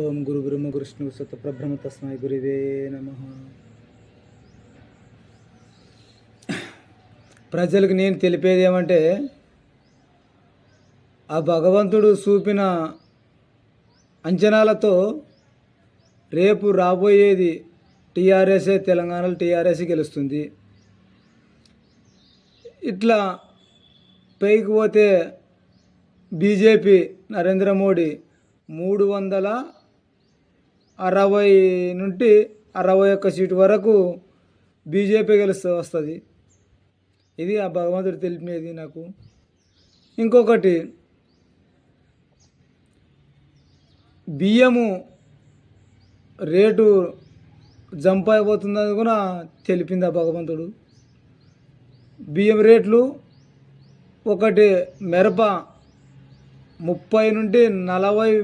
ఓం గురు బ్రహ్మ విష్ణు సత్యప్రబ్రహ్మ తస్మై గురువే నమః. ప్రజలకు నేను తెలిపేది ఏమంటే, ఆ భగవంతుడు చూపిన అంచనాలతో రేపు రాబోయేది టీఆర్ఎస్ఏ, తెలంగాణలో టీఆర్ఎస్ గెలుస్తుంది. ఇట్లా పైకి పోతే బీజేపీ నరేంద్ర మోడీ 360 నుండి 61 సీటు వరకు బీజేపీ వస్తుంది. ఇది ఆ భగవంతుడు తెలిపినది నాకు. ఇంకొకటి, బియ్యము రేటు జంప్ అయిపోతుందని కూడా తెలిపింది ఆ భగవంతుడు. బియ్యం రేట్లు, ఒకటి మిరప 30 నుండి 40